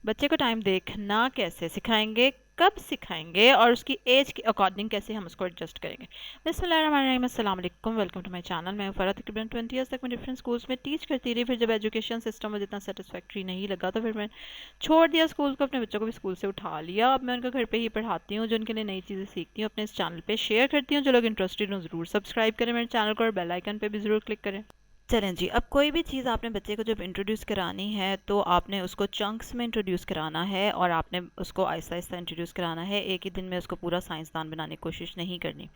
बच्चे को टाइम देखना कैसे सिखाएंगे, कब सिखाएंगे और उसकी एज के अकॉर्डिंग कैसे हम उसको एडजस्ट करेंगे। बिस्मिल्लाहिर्रहमानिर्रहीम, अस्सलाम वालेकुम, वेलकम टू माय चैनल। मैं फ़रा तकरीबन 20 ईयर्स तक मैं डिफरेंट स्कूल्स में टीच करती रही। फिर जब एजुकेशन सिस्टम मुझे इतना सेटिस्फैक्ट्री नहीं लगा तो फिर मैं छोड़ दिया स्कूल को, अपने बच्चों को भी स्कूल से उठा लिया। अब मैं उनको घर पे ही पढ़ाती हूँ, जो उनके लिए नई चीज़ें सीखती हूँ अपने इस चैनल पे शेयर करती हूँ। जो लोग इंटरेस्टेड हो ज़रूर सब्सक्राइब करें मेरे चैनल को और बेल आइकन पे भी ज़रूर क्लिक करें। चलें जी, अब कोई भी चीज़ आपने बच्चे को जब इंट्रोड्यूस करानी है तो आपने उसको चंक्स में इंट्रोड्यूस कराना है और आपने उसको आहिस्ता आहिस्ता इंट्रोड्यूस कराना है। एक ही दिन में उसको पूरा साइंसदान बनाने की कोशिश नहीं करनी।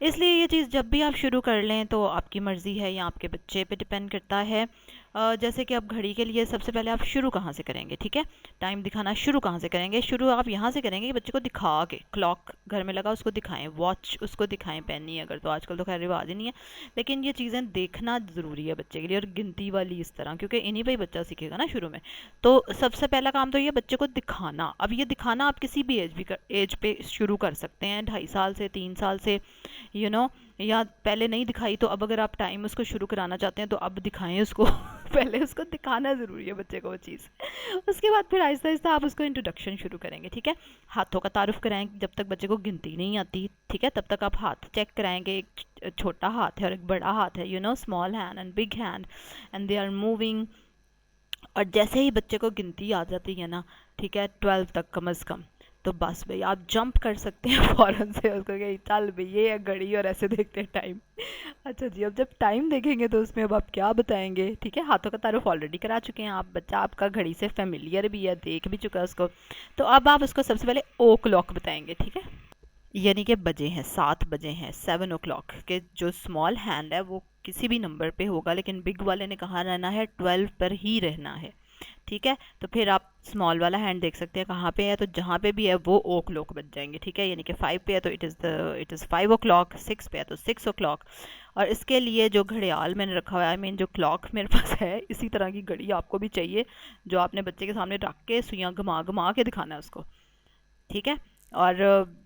इसलिए ये चीज़ जब भी आप शुरू कर लें तो आपकी मर्ज़ी है या आपके बच्चे पे डिपेंड करता है। जैसे कि अब घड़ी के लिए सबसे पहले आप शुरू कहाँ से करेंगे, ठीक है, टाइम दिखाना शुरू कहाँ से करेंगे। शुरू आप यहाँ से करेंगे कि बच्चे को दिखा के, क्लॉक घर में लगा उसको दिखाएं, वॉच उसको दिखाएं, पेन नहीं अगर तो आजकल तो खैर रिवाज ही नहीं है, लेकिन ये चीज़ें देखना ज़रूरी है बच्चे के लिए। और गिनती वाली इस तरह, क्योंकि इन्हीं पे ही बच्चा सीखेगा ना शुरू में। तो सबसे पहला काम तो ये बच्चे को दिखाना। अब ये दिखाना आप किसी भी एज पे शुरू कर सकते हैं, 2.5 साल से, 3 साल से, यू नो, या पहले नहीं दिखाई तो अब अगर आप टाइम उसको शुरू कराना चाहते हैं तो अब दिखाएं उसको पहले उसको दिखाना ज़रूरी है बच्चे को वो चीज़। उसके बाद फिर आहिस्ता आहिस्ता आप उसको इंट्रोडक्शन शुरू करेंगे, ठीक है। हाथों का तारुफ कराएं जब तक बच्चे को गिनती नहीं आती, ठीक है, तब तक आप हाथ चेक कराएंगे। एक छोटा हाथ है और एक बड़ा हाथ है, small hand and big hand, and they are moving. और जैसे ही बच्चे को गिनती आ जाती है ना, ठीक है, 12 तक कम अज़ कम, तो बस भाई आप जंप कर सकते हैं फ़ौरन से उसको कि चल भाई ये है घड़ी, और ऐसे देखते हैं टाइम। अच्छा जी, अब जब टाइम देखेंगे तो उसमें अब आप क्या बताएंगे, ठीक है। हाथों का तारुफ ऑलरेडी करा चुके हैं आप, बच्चा आपका घड़ी से फेमिलियर भी है, देख भी चुका है उसको। तो अब आप उसको सबसे पहले ओ क्लॉक बताएंगे, ठीक है। यानी कि बजे हैं, 7 बजे हैं, 7 o'clock के। जो स्मॉल हैंड है वो किसी भी नंबर पे होगा, लेकिन बिग वाले ने कहाँ रहना है, 12 पर ही रहना है, ठीक है। तो फिर आप स्मॉल वाला हैंड देख सकते हैं कहाँ पे है, तो जहाँ पे भी है वो ओ क्लॉक बज जाएंगे, ठीक है। यानी कि 5 पे है तो इट इज़ 5 o'clock, 6 पे है तो 6 o'clock। और इसके लिए जो घड़ियाल मैंने रखा हुआ है, आई मीन जो क्लॉक मेरे पास है, इसी तरह की घड़ी आपको भी चाहिए, जो आपने बच्चे के सामने रख के सुइयाँ घुमा घुमा के दिखाना है उसको, ठीक है। और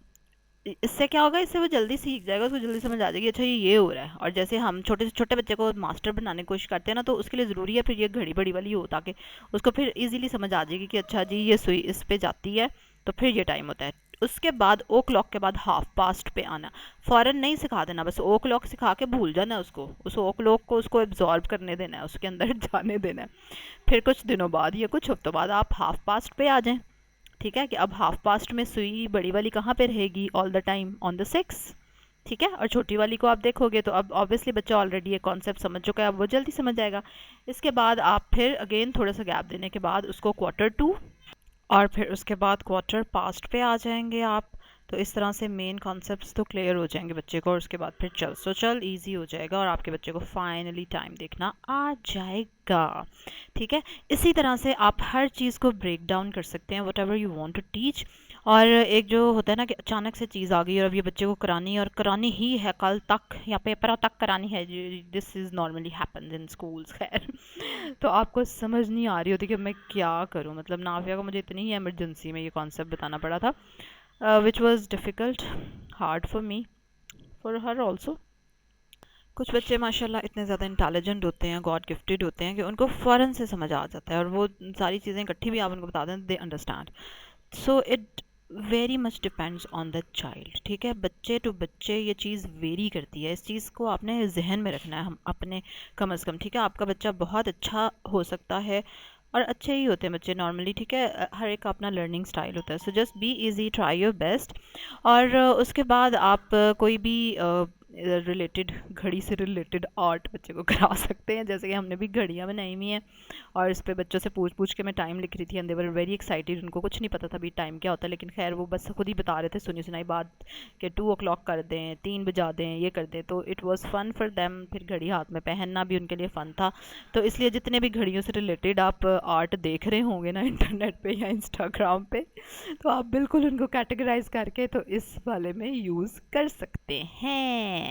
इससे क्या होगा, इससे वो जल्दी सीख जाएगा, उसको जल्दी समझ आ जाएगी अच्छा ये हो रहा है। और जैसे हम छोटे से छोटे बच्चे को मास्टर बनाने की कोशिश करते हैं ना, तो उसके लिए ज़रूरी है फिर ये घड़ी बड़ी वाली हो, ताकि उसको फिर इजीली समझ आ जाएगी कि अच्छा जी ये सुई इस पे जाती है तो फिर ये टाइम होता है। उसके बाद ओ क्लॉक के बाद हाफ पास्ट पे आना। फ़ौरन नहीं सिखा देना, बस ओ क्लॉक सिखा के भूल जाना उसको, उस ओ क्लॉक को उसको एब्जॉर्ब करने देना है, उसके अंदर जाने देना है। फिर कुछ दिनों बाद या कुछ हफ्तों बाद आप हाफ पास्ट पे आ जाएं, ठीक है। कि अब हाफ पास्ट में सुई बड़ी वाली कहाँ पे रहेगी, all the time on the 6, ठीक है। और छोटी वाली को आप देखोगे तो अब ऑब्वियसली बच्चा ऑलरेडी ये कॉन्सेप्ट समझ चुका है, अब वो जल्दी समझ जाएगा। इसके बाद आप फिर अगेन थोड़ा सा गैप देने के बाद उसको Q2 और फिर उसके बाद क्वार्टर पास्ट पे आ जाएंगे आप। तो इस तरह से मेन कॉन्सेप्ट्स तो क्लियर हो जाएंगे बच्चे को, और उसके बाद फिर चल सो चल ईजी हो जाएगा और आपके बच्चे को फाइनली टाइम देखना आ जाएगा, ठीक है। इसी तरह से आप हर चीज़ को ब्रेक डाउन कर सकते हैं, whatever you want to teach. और एक जो होता है ना कि अचानक से चीज़ आ गई और अब ये बच्चे को करानी और करानी ही है, कल तक या पेपर तक करानी है, this is normally happens in schools खैर। तो आपको समझ नहीं आ रही होती कि मैं क्या करूं, मतलब नाफिया को मुझे इतनी ही इमरजेंसी में ये कॉन्सेप्ट बताना पड़ा था, which was difficult, hard for me, for her also. कुछ बच्चे माशाल्लाह इतने ज़्यादा इंटेलिजेंट होते हैं, गॉड गिफ्टेड होते हैं कि उनको फ़ौरन से समझ आ जाता है, और वो सारी चीज़ें इकट्ठी भी आप उनको बता दें, they understand. So it very much depends on the child, ठीक है। बच्चे टू बच्चे ये चीज़ वेरी करती है, इस चीज़ को आपने जहन में रखना है, हम अपने कम अज़ कम, ठीक है। आपका बच्चा बहुत अच्छा हो सकता है, और अच्छे ही होते हैं बच्चे नॉर्मली, ठीक है। हर एक का अपना लर्निंग स्टाइल होता है, so just be easy, try your best. और उसके बाद आप कोई भी रिलेटेड, घड़ी से रिलेटेड आर्ट बच्चे को करा सकते हैं। जैसे कि हमने भी घड़ियाँ बनाई हुई हैं और इस पे बच्चों से पूछ पूछ के मैं टाइम लिख रही थी, and they were very excited. उनको कुछ नहीं पता था भी टाइम क्या होता है, लेकिन खैर वो बस खुद ही बता रहे थे सुनी सुनाई बात कि 2 o'clock कर दें, 3 बजा दें, ये कर दें। तो it was fun for them, फिर घड़ी हाथ में पहनना भी उनके लिए फ़न था। तो इसलिए जितने भी घड़ियों से रिलेटेड आप आर्ट देख रहे होंगे ना इंटरनेट पे या इंस्टाग्राम पे, तो आप बिल्कुल उनको कैटेगराइज करके तो इस वाले में यूज़ कर सकते हैं,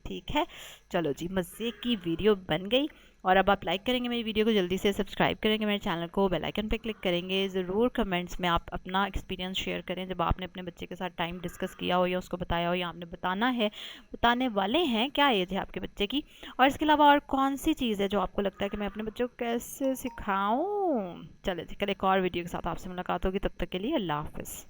ठीक है। चलो जी, मज़े की वीडियो बन गई। और अब आप लाइक करेंगे मेरी वीडियो को, जल्दी से सब्सक्राइब करेंगे मेरे चैनल को, बेल आइकन पे क्लिक करेंगे। ज़रूर कमेंट्स में आप अपना एक्सपीरियंस शेयर करें जब आपने अपने बच्चे के साथ टाइम डिस्कस किया हो या उसको बताया हो या आपने बताने वाले हैं। क्या एज है आपके बच्चे की, और इसके अलावा और कौन सी चीज़ है जो आपको लगता है कि मैं अपने बच्चों को कैसे सिखाऊं। चले जी, कल एक और वीडियो के साथ आपसे मुलाकात होगी, तब तक के लिए अल्लाह हाफिज़।